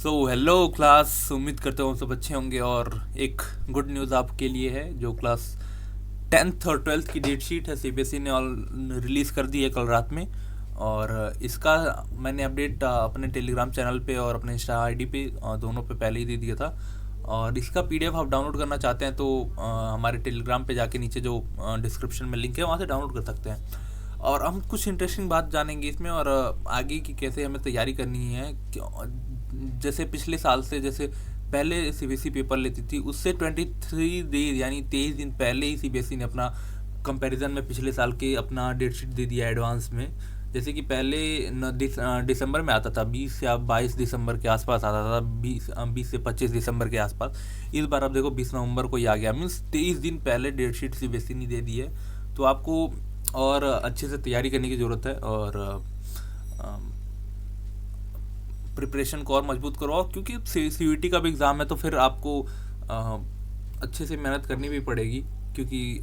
Hello class, उम्मीद करते हो सब अच्छे होंगे। और एक गुड न्यूज़ आपके लिए है। जो क्लास 10th और 12th की डेट शीट है सीबीएसई ने ऑल रिलीज़ कर दी है कल रात में। और इसका मैंने अपडेट अपने टेलीग्राम चैनल पे और अपने इंस्टा आईडी पे दोनों पे पहले ही दे दिया था। और इसका पीडीएफ आप डाउनलोड करना चाहते हैं तो हमारे टेलीग्राम पे जाके नीचे जो डिस्क्रिप्शन में लिंक है वहाँ से डाउनलोड कर सकते हैं। और हम कुछ इंटरेस्टिंग बात जानेंगे इसमें, और आगे की कैसे हमें तैयारी करनी है। जैसे पिछले साल से, जैसे पहले सीबीएसई पेपर लेती थी उससे 23 डेज यानी 23 दिन पहले ही सीबीएसई ने अपना कंपैरिजन में पिछले साल के अपना डेट शीट दे दिया एडवांस में। जैसे कि पहले दिसंबर में आता था, 20 या 22 दिसंबर के आसपास आता था, 20 से 25 दिसंबर के आसपास। इस बार आप देखो 20 नवंबर को ही आ गया, मीन्स 23 दिन पहले डेट शीट सीबीएसई ने दे दी है। तो आपको और अच्छे से तैयारी करने की ज़रूरत है, और प्रिपरेशन को और मजबूत करो। और क्योंकि सीयूईटी का भी एग्ज़ाम है तो फिर आपको अच्छे से मेहनत करनी भी पड़ेगी, क्योंकि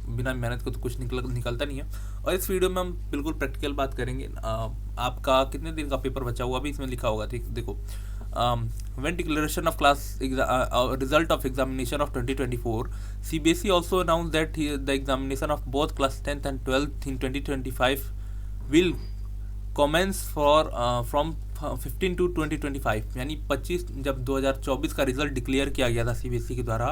बिना मेहनत को तो कुछ निकलता नहीं है। और इस वीडियो में हम बिल्कुल प्रैक्टिकल बात करेंगे। आपका कितने दिन का पेपर बचा हुआ अभी इसमें लिखा होगा, ठीक देखो। when declaration of result of examination of 2024, CBSE also announced that the examination of both class 10th and 12th in 2025 will commence from 15 to 2025। यानी 25 जब 2024 का रिजल्ट डिक्लेयर किया गया था सीबीएसई के द्वारा,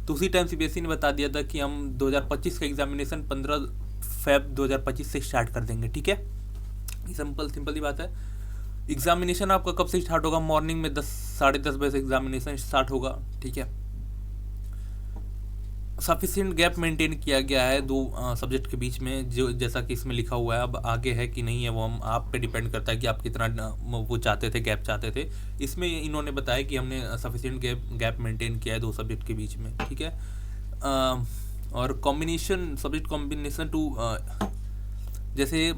तो उसी टाइम सीबीएसई ने बता दिया था कि हम 2025 का एग्जामिनेशन 15 फेब 2025 से स्टार्ट कर देंगे। ठीक है, सिंपल सी बात है। एग्जामिनेशन आपका कब से स्टार्ट होगा? मॉर्निंग में 10 साढ़े 10 बजे से एग्जामिनेशन स्टार्ट होगा। ठीक है, सफिशिएंट गैप मेंटेन किया गया है दो सब्जेक्ट के बीच में, जो जैसा कि इसमें लिखा हुआ है। अब आगे है कि नहीं है वो हम आप पे डिपेंड करता है कि आप कितना वो चाहते थे, गैप चाहते थे। इसमें इन्होंने बताया कि हमने सफिशिएंट गैप मेंटेन किया है दो सब्जेक्ट के बीच में। ठीक है, और कॉम्बिनेशन सब्जेक्ट कॉम्बिनेशन टू, जैसे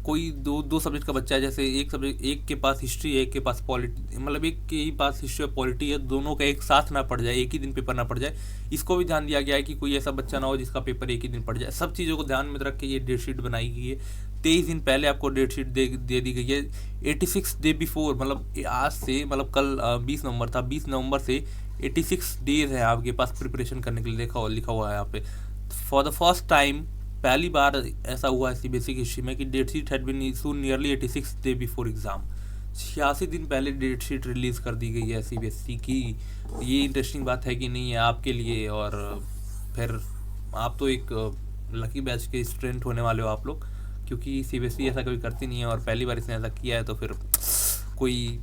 कोई दो सब्जेक्ट का बच्चा है, जैसे एक सब्जेक्ट, एक के पास हिस्ट्री है, एक के पास पॉलिटी, मतलब एक के ही पास हिस्ट्री और पॉलिटी है, दोनों का एक साथ ना पड़ जाए, एक ही दिन पेपर ना पड़ जाए। इसको भी ध्यान दिया गया है कि कोई ऐसा बच्चा ना हो जिसका पेपर एक ही दिन पड़ जाए। सब चीज़ों को ध्यान में रख के ये डेट शीट बनाई गई है। 23 दिन पहले आपको डेट शीट दे दी गई है। 86 डे बिफोर, मतलब आज से, मतलब कल 20 नवंबर था, 20 नवंबर से 86 डेज है आपके पास प्रिपरेशन करने के लिए लिखा हुआ है यहाँ पे। फॉर द फर्स्ट टाइम, पहली बार ऐसा हुआ है सीबीएसई की हिस्ट्री में कि date sheet had been issued nearly 86 day before exam. 86 दिन पहले डेट शीट रिलीज़ कर दी गई है सीबीएसई की। ये इंटरेस्टिंग बात है कि नहीं है आपके लिए? और फिर आप तो एक लकी बैच के स्टूडेंट होने वाले हो आप लोग, क्योंकि सीबीएसई ऐसा कभी करती नहीं है और पहली बार इसने ऐसा किया है। तो फिर कोई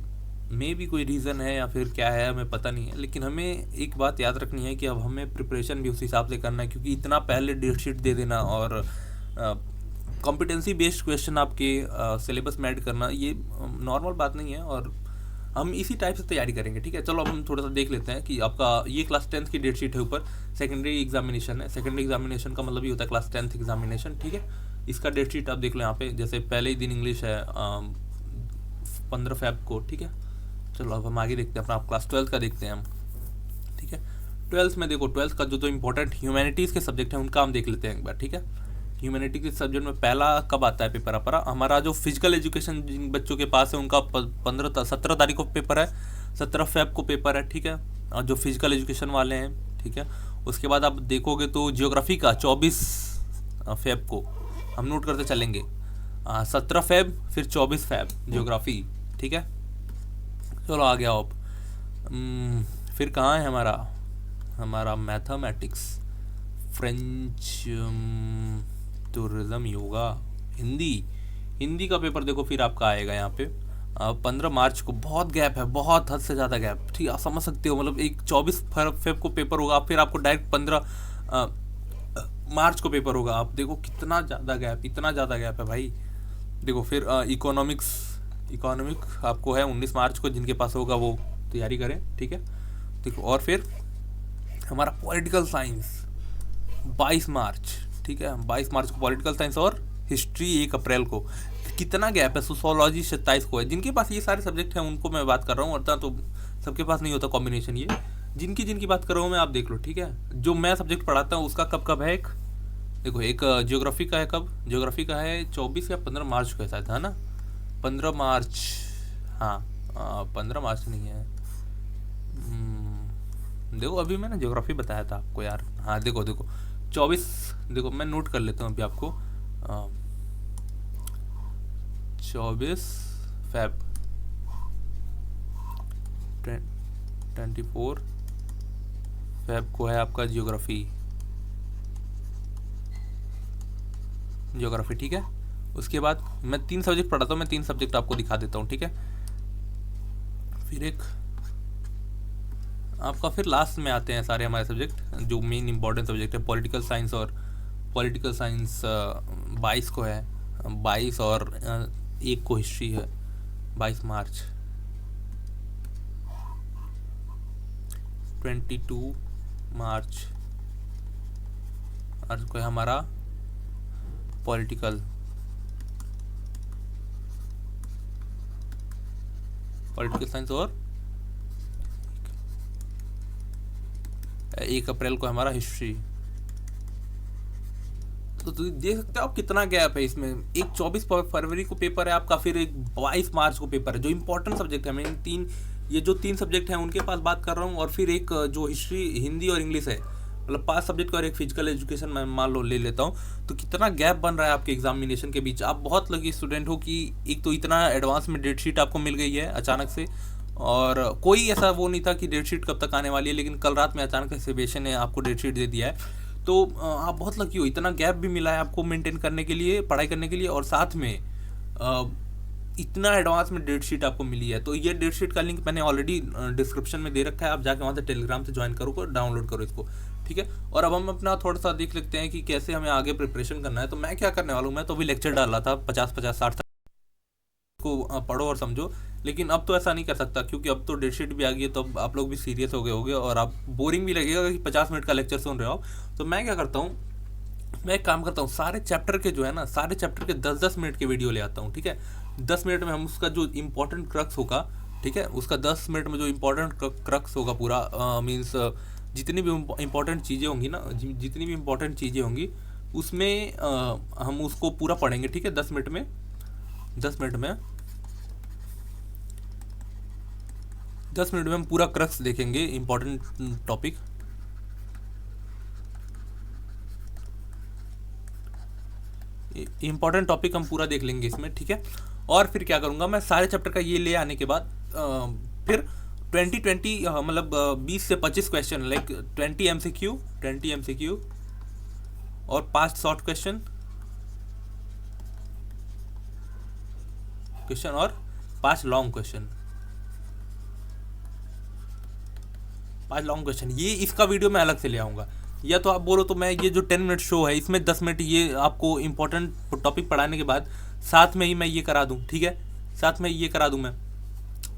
भी कोई रीज़न है या फिर क्या है, हमें पता नहीं है। लेकिन हमें एक बात याद रखनी है कि अब हमें प्रिपरेशन भी उस हिसाब से करना है, क्योंकि इतना पहले डेट शीट दे देना और कॉम्पिटेंसी बेस्ड क्वेश्चन आपके सिलेबस में ऐड करना, ये नॉर्मल बात नहीं है। और हम इसी टाइप से तैयारी करेंगे। ठीक है, चलो अब हम थोड़ा सा देख लेते हैं कि आपका ये क्लास 10th की डेट शीट है, ऊपर सेकेंडरी एग्जामिनेशन है। सेकेंडरी एग्जामिनेशन का मतलब ये होता है क्लास 10th एग्जामिनेशन। ठीक है, इसका डेट शीट आप देख लो यहाँ पे। जैसे पहले ही दिन इंग्लिश है 15 फेब को। ठीक है, चलो अब हम आगे देखते हैं अपना क्लास 12th का देखते हैं हम। ठीक है, 12th में देखो, 12th का जो इम्पोर्टेंट ह्यूमैनिटीज़ के सब्जेक्ट हैं उनका हम देख लेते हैं एक बार। ठीक है, ह्यूमैनिटी के सब्जेक्ट में पहला कब आता है पेपर? अपरा हमारा जो फिजिकल एजुकेशन जिन बच्चों के पास है उनका 17 तारीख को पेपर है, 17 फेब को पेपर है। ठीक है, और जो फिजिकल एजुकेशन वाले हैं। ठीक है, उसके बाद आप देखोगे तो जियोग्राफी का 24 फेब को, हम नोट करते चलेंगे, 17 फेब फिर 24 फेब जियोग्राफी। ठीक है, चलो आ गया आप। फिर कहाँ है हमारा mathematics, French, tourism, yoga, Hindi का पेपर देखो फिर आपका आएगा यहाँ पे 15 मार्च को। बहुत गैप है, बहुत हद से ज़्यादा गैप। ठीक है, आप समझ सकते हो, मतलब एक 24 फेब को पेपर होगा, फिर आपको डायरेक्ट 15 मार्च को पेपर होगा। आप देखो कितना ज़्यादा गैप है भाई। देखो फिर इकोनॉमिक आपको है 19 मार्च को, जिनके पास होगा वो तैयारी करें। ठीक है, देखो, और फिर हमारा पॉलिटिकल साइंस 22 मार्च। ठीक है, 22 मार्च को पॉलिटिकल साइंस, और हिस्ट्री 1 अप्रैल को। कितना गैप है? सोशोलॉजी 27 को है। जिनके पास ये सारे सब्जेक्ट हैं उनको मैं बात कर रहा हूँ, वरना तो सबके पास नहीं होता कॉम्बिनेशन। ये जिनकी बात कर रहा हूँ मैं, आप देख लो। ठीक है, जो मैं सब्जेक्ट पढ़ाता हूँ उसका कब है एक, देखो एक ज्योग्राफी का है। कब? ज्योग्राफी का है 24 या 15 मार्च को है शायद, है ना? 15 मार्च, हाँ 15 मार्च नहीं है। देखो अभी मैंने ज्योग्राफी बताया था आपको यार। हाँ देखो देखो 24, देखो मैं नोट कर लेता हूँ अभी आपको। 24 फेब 24 फेब को है आपका ज्योग्राफी। ठीक है। उसके बाद मैं 3 सब्जेक्ट पढ़ाता हूँ, मैं 3 सब्जेक्ट आपको दिखा देता हूँ, ठीक है। फिर एक आपका फिर लास्ट में आते हैं सारे हमारे सब्जेक्ट जो मेन इंपॉर्टेंट सब्जेक्ट है। पॉलिटिकल साइंस, और पॉलिटिकल साइंस 22 को है, 22 और 1 को हिस्ट्री है, 22 मार्च। 22 मार्च को है हमारा पॉलिटिकल साइंस, और 1 अप्रैल को हमारा हिस्ट्री। तो देख सकते हो आप कितना गैप है इसमें। एक 24 फरवरी को पेपर है आपका, फिर एक 22 मार्च को पेपर है। जो इंपॉर्टेंट सब्जेक्ट है, मैं ये जो 3 सब्जेक्ट हैं उनके पास बात कर रहा हूँ, और फिर एक जो हिस्ट्री, हिंदी और इंग्लिश है, मतलब 5 सब्जेक्ट का, और एक फिजिकल एजुकेशन मैं मान लो ले लेता हूँ। तो कितना गैप बन रहा है आपके एग्जामिनेशन के बीच। आप बहुत लकी स्टूडेंट हो कि एक तो इतना एडवांस में डेट शीट आपको मिल गई है अचानक से, और कोई ऐसा वो नहीं था कि डेट शीट कब तक आने वाली है, लेकिन कल रात में अचानक से सेबेशन ने आपको डेट शीट दे दिया है। तो आप बहुत लकी हो, इतना गैप भी मिला है आपको मेंटेन करने के लिए, पढ़ाई करने के लिए, और साथ में इतना एडवांस में डेट शीट आपको मिली है। तो ये डेट शीट का लिंक मैंने ऑलरेडी डिस्क्रिप्शन में दे रखा है, आप जाके वहाँ से टेलीग्राम से ज्वाइन करो, डाउनलोड करो इसको, ठीक है। और अब हम अपना थोड़ा सा देख लेते हैं कि कैसे हमें आगे प्रिपरेशन करना है। तो मैं क्या करने वाला हूँ, मैं तो अभी लेक्चर डाल रहा था 50-50 60 को पढ़ो और समझो, लेकिन अब तो ऐसा नहीं कर सकता क्योंकि अब तो डेट शीट भी आ गई है। तो अब आप लोग भी सीरियस हो गए होगे और आप बोरिंग भी लगेगा कि 50 मिनट का लेक्चर सुन रहे हो। तो मैं क्या करता हूँ, मैं एक काम करता हूँ, सारे चैप्टर के जो है ना, सारे चैप्टर के 10-10 मिनट के वीडियो ले आता हूँ, ठीक है। 10 मिनट में हम उसका जो इम्पोर्टेंट क्रक्स होगा, ठीक है, उसका 10 मिनट में जो इम्पोर्टेंट क्रक्स होगा पूरा, मीन्स जितनी भी इम्पोर्टेंट चीज़ें होंगी ना, जितनी भी इम्पोर्टेंट चीज़ें होंगी उसमें हम उसको पूरा पढ़ेंगे, ठीक है। 10 मिनट में 10 मिनट में हम पूरा क्रक्स देखेंगे, इम्पोर्टेंट टॉपिक। इंपॉर्टेंट टॉपिक हम पूरा देख लेंगे इसमें, ठीक है। और फिर क्या करूँगा मैं, सारे चैप्टर का ये ले आने के बाद फिर 20 मतलब 20 से 25 क्वेश्चन, लाइक 20 MCQ और 5 शॉर्ट क्वेश्चन और 5 लॉन्ग क्वेश्चन। 5 लॉन्ग क्वेश्चन, ये इसका वीडियो मैं अलग से ले आऊँगा। या तो आप बोलो तो मैं ये जो 10 मिनट शो है इसमें 10 मिनट ये आपको इम्पोर्टेंट टॉपिक पढ़ाने के बाद साथ में ही मैं ये करा दूँ, ठीक है, साथ में ये करा दूँ मैं,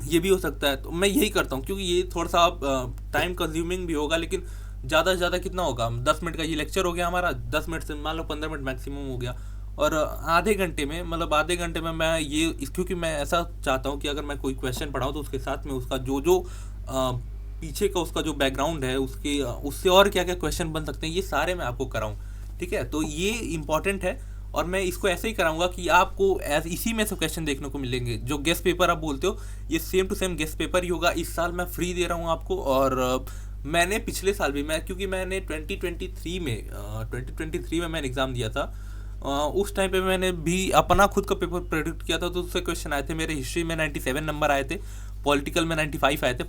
ये भी हो सकता है। तो मैं यही करता हूँ क्योंकि ये थोड़ा सा टाइम कंज्यूमिंग भी होगा, लेकिन ज़्यादा से ज़्यादा कितना होगा, 10 मिनट का ये लेक्चर हो गया हमारा, 10 मिनट से मान लो 15 मिनट मैक्सिमम हो गया। और आधे घंटे में, मतलब आधे घंटे में मैं ये क्योंकि मैं ऐसा चाहता हूँ कि अगर मैं कोई क्वेश्चन पढ़ाऊँ तो उसके साथ में उसका जो पीछे का उसका जो बैकग्राउंड है, उसके उससे और क्या क्या क्वेश्चन बन सकते हैं, ये सारे मैं आपको कराऊँ, ठीक है। तो ये इंपॉर्टेंट है, और मैं इसको ऐसे ही कराऊंगा कि आपको इसी में से क्वेश्चन देखने को मिलेंगे। जो गेस्ट पेपर आप बोलते हो, ये same to same guess paper ही होगा। इस साल मैं फ्री दे रहा हूँ आपको, और मैंने पिछले साल भी, क्योंकि मैंने 2023 में मैंने एग्ज़ाम दिया था, उस टाइम पे मैंने भी अपना खुद का पेपर प्रेडिक्ट किया था। तो उससे क्वेश्चन आए थे मेरे, हिस्ट्री में 97 नंबर आए थे, पॉलिटिकल में 95 आए थे,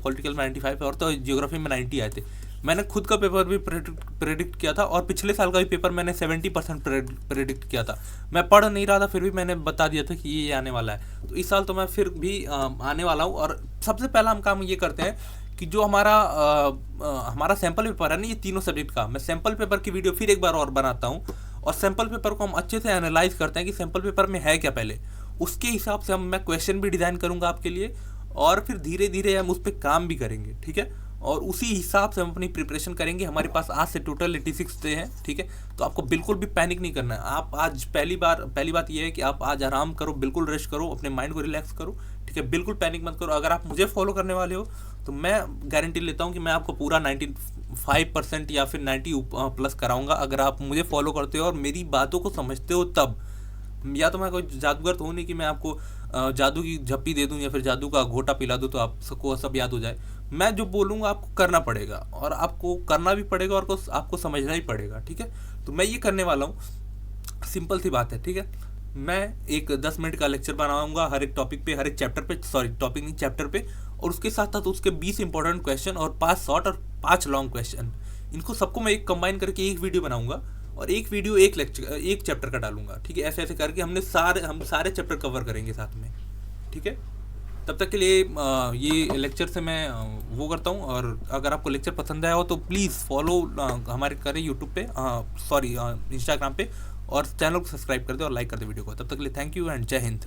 और तो ज्योग्राफी में 90 आए थे। मैंने खुद का पेपर भी प्रेडिक्ट किया था, और पिछले साल का भी पेपर मैंने 70% प्रेडिक्ट किया था। मैं पढ़ नहीं रहा था, फिर भी मैंने बता दिया था कि ये आने वाला है। तो इस साल तो मैं फिर भी आने वाला हूँ। और सबसे पहला हम काम ये करते हैं कि जो हमारा सैम्पल पेपर है ना, ये तीनों सब्जेक्ट का, मैं सैम्पल पेपर की वीडियो फिर एक बार और बनाता हूँ, और सैम्पल पेपर को हम अच्छे से एनालाइज करते हैं कि सैम्पल पेपर में है क्या पहले, उसके हिसाब से मैं क्वेश्चन भी डिज़ाइन करूँगा आपके लिए, और फिर धीरे धीरे हम उस पर काम भी करेंगे, ठीक है। और उसी हिसाब से हम अपनी प्रिपरेशन करेंगे। हमारे पास आज से टोटल 86 डे हैं, ठीक है। तो आपको बिल्कुल भी पैनिक नहीं करना है। आप आज पहली बात ये है कि आप आज आराम करो, बिल्कुल रेस्ट करो, अपने माइंड को रिलैक्स करो, ठीक है। बिल्कुल पैनिक मत करो। अगर आप मुझे फॉलो करने वाले हो तो मैं गारंटी लेता हूँ कि मैं आपको पूरा 95% या फिर 90 प्लस कराऊंगा, अगर आप मुझे फॉलो करते हो और मेरी बातों को समझते हो तब। या तो मैं कोई जादूगर तो हूँ नहीं कि मैं आपको जादू की झप्पी दे दूँ या फिर जादू का घोटा पिला दूँ तो आप सबको सब याद हो जाए। मैं जो बोलूँगा आपको करना पड़ेगा, और आपको करना भी पड़ेगा और आपको समझना ही पड़ेगा, ठीक है। तो मैं ये करने वाला हूँ, सिंपल सी बात है, ठीक है। मैं एक 10 मिनट का लेक्चर बनाऊंगा हर एक टॉपिक पे, हर एक चैप्टर पे, सॉरी टॉपिक नहीं चैप्टर पे, और उसके साथ साथ उसके 20 इंपॉर्टेंट क्वेश्चन और 5 शॉर्ट और 5 लॉन्ग क्वेश्चन, इनको सबको मैं एक कंबाइन करके एक वीडियो बनाऊंगा, और एक वीडियो एक लेक्चर एक चैप्टर का डालूंगा, ठीक है। ऐसे ऐसे करके हम सारे चैप्टर कवर करेंगे साथ में, ठीक है। तब तक के लिए ये लेक्चर से मैं वो करता हूँ, और अगर आपको लेक्चर पसंद आया हो तो प्लीज़ फॉलो हमारे करें यूट्यूब पे, सॉरी इंस्टाग्राम पे, और चैनल को सब्सक्राइब कर दे और लाइक कर दे वीडियो को। तब तक के लिए थैंक यू एंड जय हिंद।